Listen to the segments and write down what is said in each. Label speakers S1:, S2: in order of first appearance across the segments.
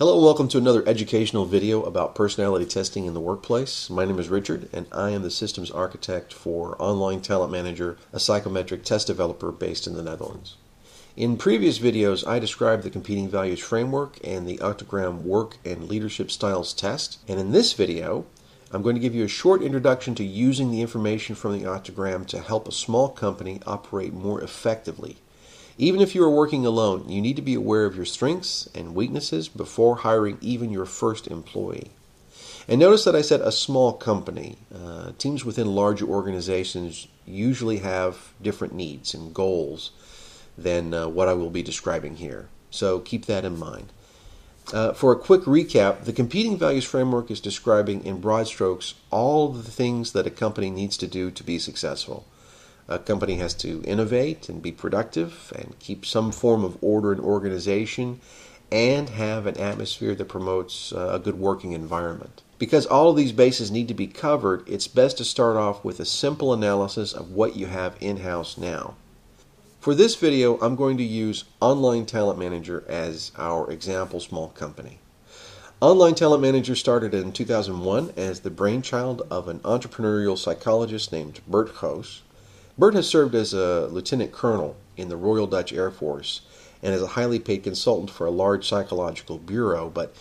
S1: Hello and welcome to another educational video about personality testing in the workplace. My name is Richard and I am the systems architect for Online Talent Manager, a psychometric test developer based in the Netherlands. In previous videos, I described the competing values framework and the Octogram work and leadership styles test. And in this video, I'm going to give you a short introduction to using the information from the Octogram to help a small company operate more effectively. Even if you are working alone, you need to be aware of your strengths and weaknesses before hiring even your first employee. And notice that I said a small company. Teams within larger organizations usually have different needs and goals than what I will be describing here. So keep that in mind. For a quick recap, the competing values framework is describing in broad strokes all of the things that a company needs to do to be successful. A company has to innovate and be productive and keep some form of order and organization and have an atmosphere that promotes a good working environment. Because all of these bases need to be covered, it's best to start off with a simple analysis of what you have in-house now. For this video, I'm going to use Online Talent Manager as our example small company. Online Talent Manager started in 2001 as the brainchild of an entrepreneurial psychologist named Bert. Bert has served as a lieutenant colonel in the Royal Dutch Air Force and as a highly paid consultant for a large psychological bureau, but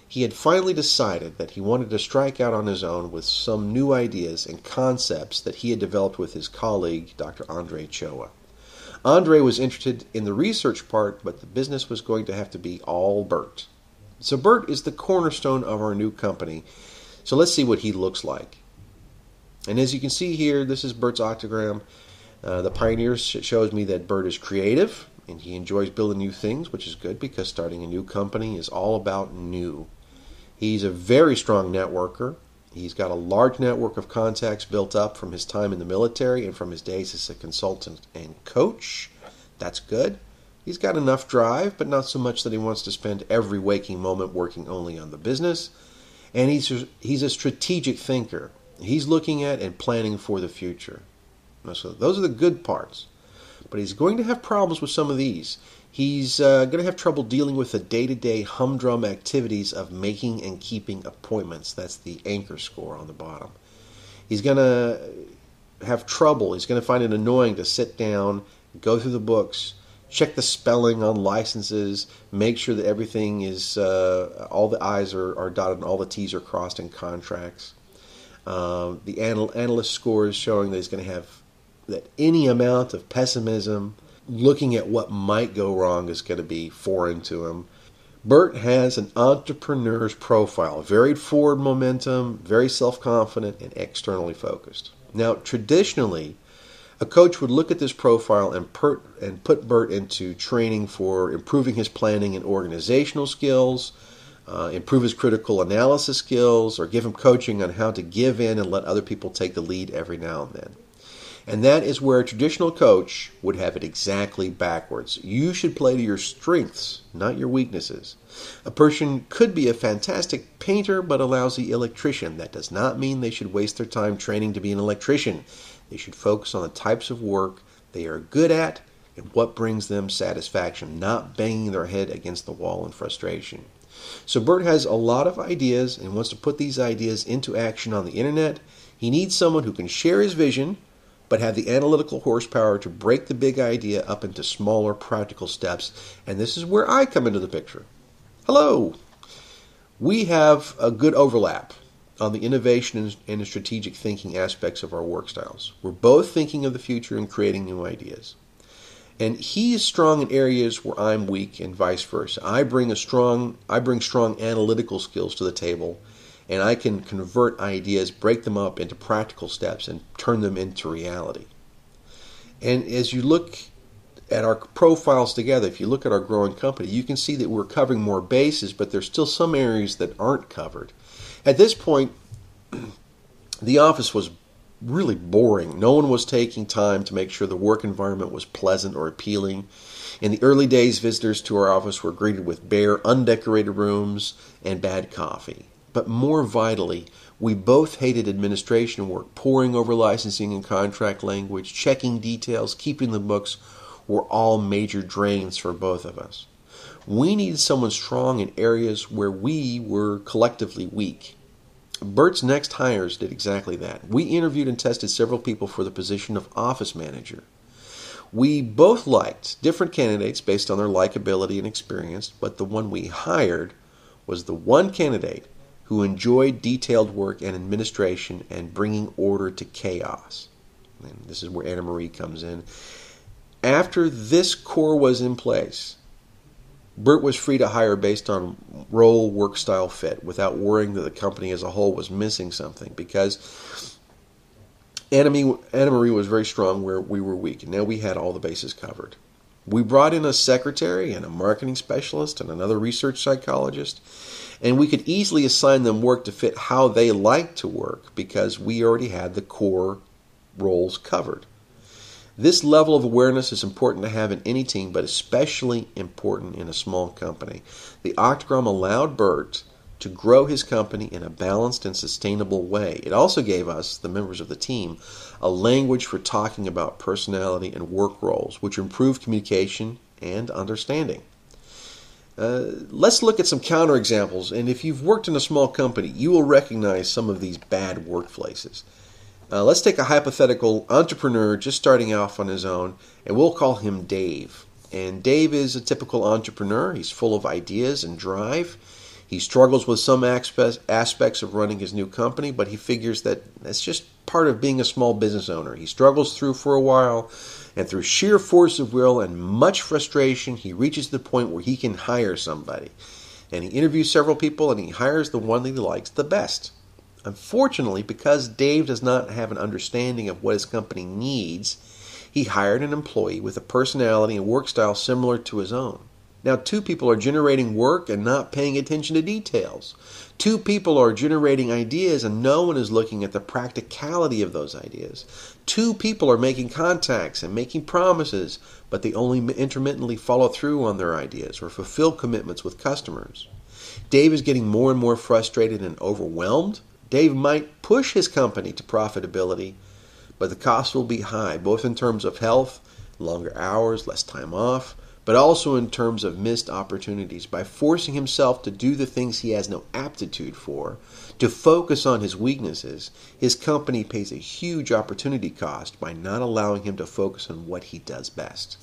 S1: he had finally decided that he wanted to strike out on his own with some new ideas and concepts that he had developed with his colleague, Dr. Andre Choa. Andre was interested in the research part, but the business was going to have to be all Bert. So Bert is the cornerstone of our new company, so let's see what he looks like. And as you can see here, this is Bert's Octogram. The Pioneer shows me that Bert is creative and he enjoys building new things, which is good because starting a new company is all about new. He's a very strong networker. He's got a large network of contacts built up from his time in the military and from his days as a consultant and coach. That's good. He's got enough drive, but not so much that he wants to spend every waking moment working only on the business. And he's a strategic thinker. He's looking at and planning for the future. So those are the good parts. But he's going to have problems with some of these. He's going to have trouble dealing with the day-to-day humdrum activities of making and keeping appointments. That's the anchor score on the bottom. He's going to have trouble. He's going to find it annoying to sit down, go through the books, check the spelling on licenses, make sure that everything is, all the I's are dotted and all the T's are crossed in contracts. The analyst score is showing that he's going to have that any amount of pessimism, looking at what might go wrong, is going to be foreign to him. Bert has an entrepreneur's profile, very forward momentum, very self-confident, and externally focused. Now, traditionally, a coach would look at this profile and put Bert into training for improving his planning and organizational skills, improve his critical analysis skills, or give him coaching on how to give in and let other people take the lead every now and then. And that is where a traditional coach would have it exactly backwards. You should play to your strengths, not your weaknesses. A person could be a fantastic painter but a lousy electrician. That does not mean they should waste their time training to be an electrician. They should focus on the types of work they are good at and what brings them satisfaction, not banging their head against the wall in frustration. So Bert has a lot of ideas and wants to put these ideas into action on the internet. He needs someone who can share his vision, but have the analytical horsepower to break the big idea up into smaller practical steps. And this is where I come into the picture. Hello! We have a good overlap on the innovation and strategic thinking aspects of our work styles. We're both thinking of the future and creating new ideas. And he is strong in areas where I'm weak and vice versa. I bring strong analytical skills to the table, and I can convert ideas, break them up into practical steps, and turn them into reality. And as you look at our profiles together, if you look at our growing company, you can see that we're covering more bases, but there's still some areas that aren't covered. At this point, the office was really boring. No one was taking time to make sure the work environment was pleasant or appealing. In the early days, visitors to our office were greeted with bare, undecorated rooms and bad coffee. But more vitally, we both hated administration work. Poring over licensing and contract language, checking details, keeping the books were all major drains for both of us. We needed someone strong in areas where we were collectively weak. Bert's next hires did exactly that. We interviewed and tested several people for the position of office manager. We both liked different candidates based on their likability and experience, but the one we hired was the one candidate who enjoyed detailed work and administration and bringing order to chaos. And this is where Anna Marie comes in. After this core was in place, Bert was free to hire based on role, work style fit without worrying that the company as a whole was missing something, because Anna Marie was very strong where we were weak, and now we had all the bases covered. We brought in a secretary and a marketing specialist and another research psychologist, and we could easily assign them work to fit how they like to work because we already had the core roles covered. This level of awareness is important to have in any team, but especially important in a small company. The Octogram allowed Bert to grow his company in a balanced and sustainable way. It also gave us, the members of the team, a language for talking about personality and work roles, which improved communication and understanding. Let's look at some counterexamples, and if you've worked in a small company, you will recognize some of these bad workplaces. Let's take a hypothetical entrepreneur just starting off on his own, and we'll call him Dave. And Dave is a typical entrepreneur. He's full of ideas and drive. He struggles with some aspects of running his new company, but he figures that that's just part of being a small business owner. He struggles through for a while, and through sheer force of will and much frustration, he reaches the point where he can hire somebody. And he interviews several people, and he hires the one that he likes the best. Unfortunately, because Dave does not have an understanding of what his company needs, he hired an employee with a personality and work style similar to his own. Now, two people are generating work and not paying attention to details. Two people are generating ideas and no one is looking at the practicality of those ideas. Two people are making contacts and making promises, but they only intermittently follow through on their ideas or fulfill commitments with customers. Dave is getting more and more frustrated and overwhelmed. Dave might push his company to profitability, but the cost will be high, both in terms of health, longer hours, less time off, but also in terms of missed opportunities. By forcing himself to do the things he has no aptitude for, to focus on his weaknesses, his company pays a huge opportunity cost by not allowing him to focus on what he does best.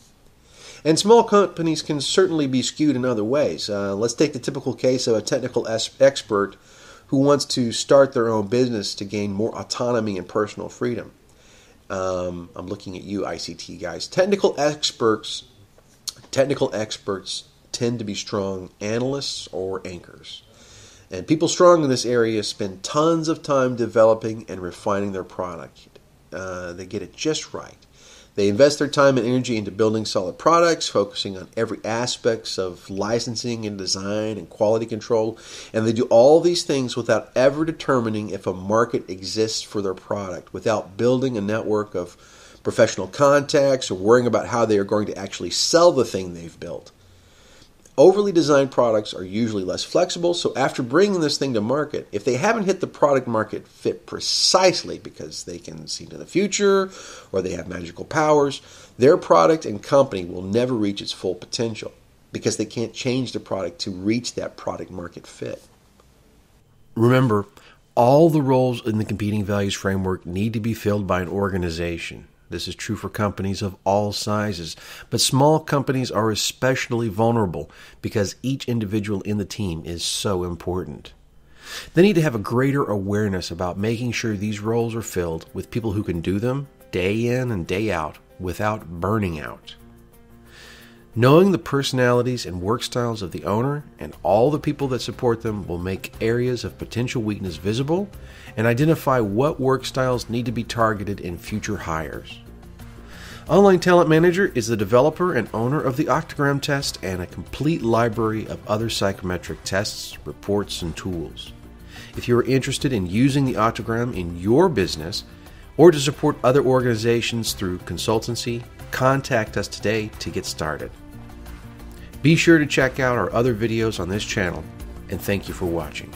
S1: And small companies can certainly be skewed in other ways. Let's take the typical case of a technical expert who wants to start their own business to gain more autonomy and personal freedom. I'm looking at you, ICT guys. Technical experts tend to be strong analysts or anchors. And people strong in this area spend tons of time developing and refining their product. They get it just right. They invest their time and energy into building solid products, focusing on every aspect of licensing and design and quality control. And they do all these things without ever determining if a market exists for their product, without building a network of professional contacts or worrying about how they are going to actually sell the thing they've built. Overly designed products are usually less flexible, so after bringing this thing to market, if they haven't hit the product market fit precisely because they can see into the future or they have magical powers, their product and company will never reach its full potential because they can't change the product to reach that product market fit. Remember, all the roles in the competing values framework need to be filled by an organization. This is true for companies of all sizes, but small companies are especially vulnerable because each individual in the team is so important. They need to have a greater awareness about making sure these roles are filled with people who can do them day in and day out without burning out. Knowing the personalities and work styles of the owner and all the people that support them will make areas of potential weakness visible and identify what work styles need to be targeted in future hires. Online Talent Manager is the developer and owner of the Octogram test and a complete library of other psychometric tests, reports, and tools. If you are interested in using the Octogram in your business or to support other organizations through consultancy, contact us today to get started. Be sure to check out our other videos on this channel, and thank you for watching.